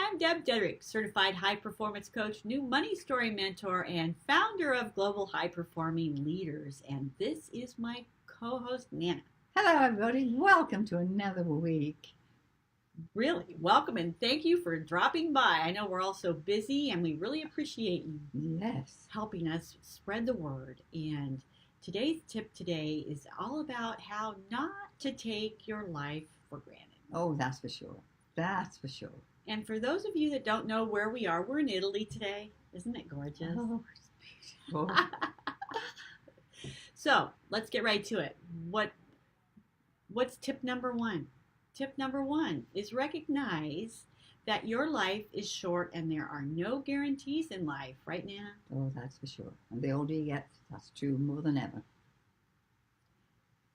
I'm Deb Dedrick, certified high performance coach, new money story mentor, and founder of Global High Performing Leaders. And this is my co-host, Nana. Hello, everybody. Welcome to another week. Really, welcome and thank you for dropping by. I know we're all so busy and we really appreciate you helping us spread the word. And today's tip today is all about how not to take your life for granted. Oh, that's for sure. That's for sure. And for those of you that don't know where we are, we're in Italy today. Isn't it gorgeous? Oh, it's beautiful. So let's get right to it. What's tip number one? Tip number one is recognize that your life is short and there are no guarantees in life. Right, Nana? Oh, that's for sure. And the older you get, that's true more than ever.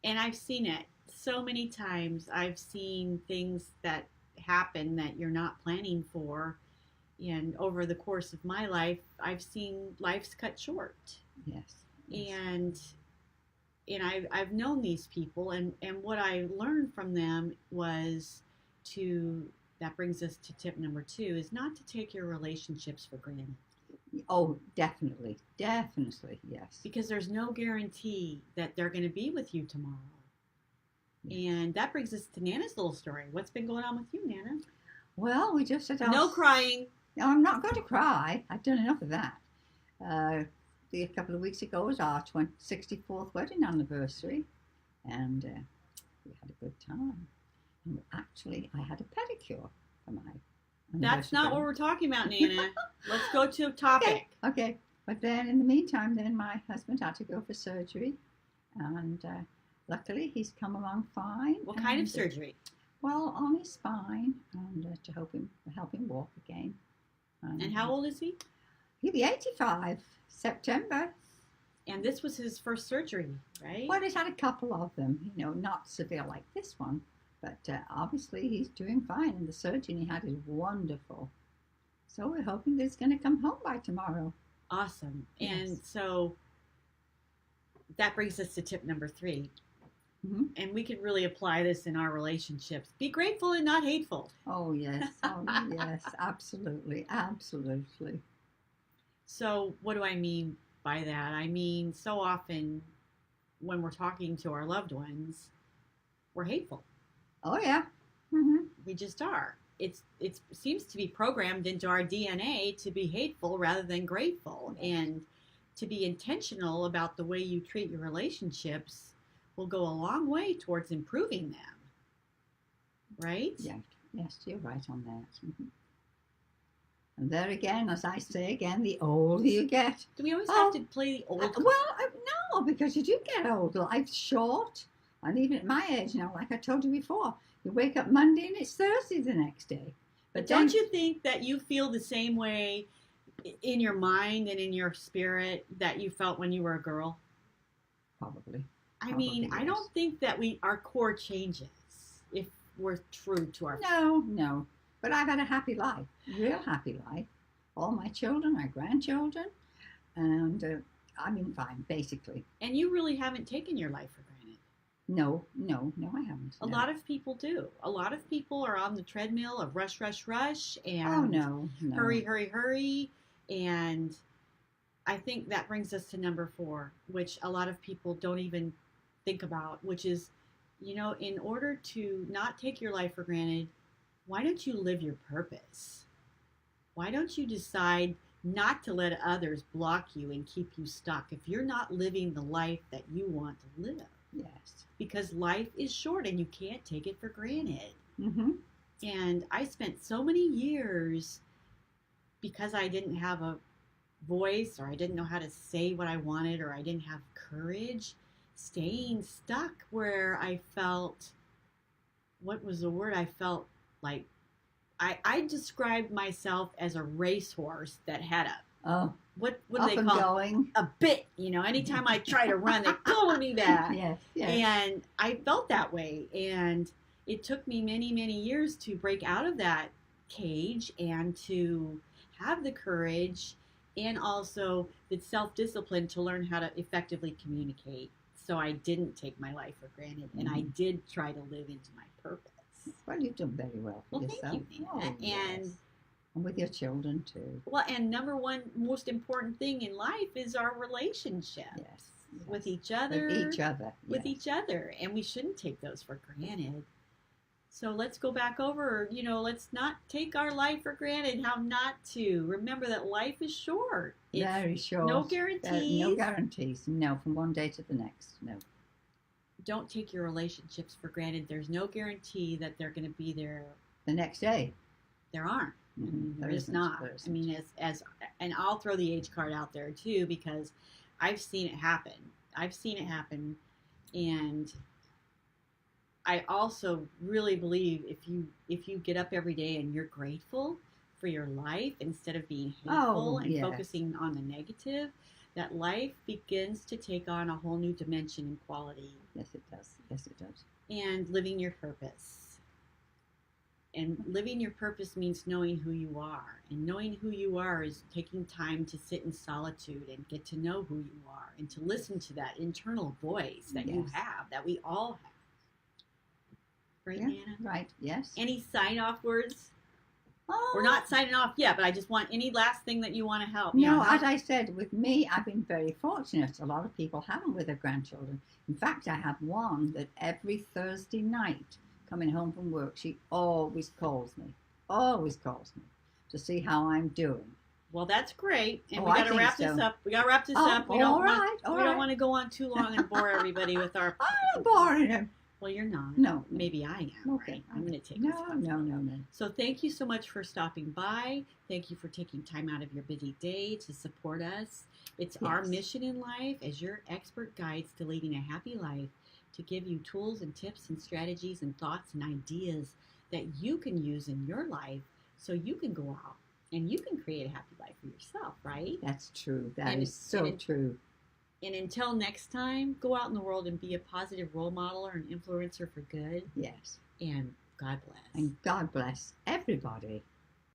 And I've seen it so many times. I've seen things that happen that you're not planning for. And over the course of my life, I've seen lives cut short. Yes. And I've known these people, and what I learned from them was that brings us to tip number two, is not to take your relationships for granted. Oh, definitely. Definitely, yes. Because there's no guarantee that they're going to be with you tomorrow. Yes. And that brings us to Nana's little story. What's been going on with you, Nana? Well, we just said no crying. No, I'm not going to cry. I've done enough of that. A couple of weeks ago was our 64th wedding anniversary, and we had a good time. And actually, I had a pedicure for my anniversary. That's not what we're talking about, Nana. Let's go to a topic. Okay. But then, in the meantime, my husband had to go for surgery, and luckily, he's come along fine. What kind of surgery? Well, on his spine, and to help him walk again. And how old is he? He'll be 85, September. And this was his first surgery, right? Well, he's had a couple of them, not severe like this one, but obviously he's doing fine, and the surgeon he had is wonderful. So we're hoping that he's going to come home by tomorrow. Awesome. Yes. And so that brings us to tip number three. Mm-hmm. And we could really apply this in our relationships. Be grateful and not hateful. Oh, yes. Oh, yes. Absolutely. Absolutely. So what do I mean by that? I mean, so often when we're talking to our loved ones, we're hateful. Oh, yeah. Mm-hmm. We just are. It seems to be programmed into our DNA to be hateful rather than grateful. And to be intentional about the way you treat your relationships will go a long way towards improving them. Right? Yeah. Yes, you're right on that. Mm-hmm. And there again, as I say again, the older you get. Do we always have to play the old? No, because you do get older. Life's short. And even at my age now, like I told you before, you wake up Monday and it's Thursday the next day. But don't you think that you feel the same way in your mind and in your spirit that you felt when you were a girl? Probably. I mean, yes. I don't think that our core changes if we're true to our... No. But I've had a happy life, real happy life. All my children, my grandchildren, and I'm in fine, basically. And you really haven't taken your life for granted. No, I haven't. A lot of people do. A lot of people are on the treadmill of rush, and no. hurry. And I think that brings us to number 4, which a lot of people don't even think about, which is, in order to not take your life for granted, why don't you live your purpose? Why don't you decide not to let others block you and keep you stuck if you're not living the life that you want to live? Yes. Because life is short and you can't take it for granted. Mm-hmm. And I spent so many years, because I didn't have a voice, or I didn't know how to say what I wanted, or I didn't have courage, staying stuck where I felt, what was the word? I felt like I described myself as a racehorse that had what do they call it? A bit, anytime I try to run, they pull me back. Yes. And I felt that way. And it took me many, many years to break out of that cage and to have the courage and also the self-discipline to learn how to effectively communicate. So I didn't take my life for granted, and I did try to live into my purpose. Well, you've done very well for yourself. Thank you, Nina. And And with your children too. Well, and number one most important thing in life is our relationship. Yes. With each other. With each other. With each other. And we shouldn't take those for granted. So let's go back over, let's not take our life for granted, how not to. Remember that life is short. It's very short. No guarantees. No guarantees. No, from one day to the next. No. Don't take your relationships for granted. There's no guarantee that they're going to be there the next day. There aren't. Mm-hmm. There is not. I mean, and I'll throw the age card out there too, because I've seen it happen. And I also really believe if you get up every day and you're grateful for your life instead of being hateful and focusing on the negative, that life begins to take on a whole new dimension and quality. Yes, it does. Yes, it does. And living your purpose. And living your purpose means knowing who you are. And knowing who you are is taking time to sit in solitude and get to know who you are and to listen to that internal voice that you have, that we all have. Right, Nana? Right, yes. Any sign-off words? Oh. We're not signing off yet, but I just want any last thing that you want to help. No, as I said, with me, I've been very fortunate. A lot of people haven't with their grandchildren. In fact, I have one that every Thursday night, coming home from work, she always calls me to see how I'm doing. Well, that's great. And we got to wrap this up. We don't want to go on too long and bore everybody with our... I'm boring him. Well, you're not. No. Maybe I am. Okay. Right? I'm going to take No. So thank you so much for stopping by. Thank you for taking time out of your busy day to support us. It's our mission in life as your expert guides to leading a happy life, to give you tools and tips and strategies and thoughts and ideas that you can use in your life so you can go out and you can create a happy life for yourself, right? That's true. That is so true. And until next time, go out in the world and be a positive role model or an influencer for good. Yes. And God bless. And God bless everybody.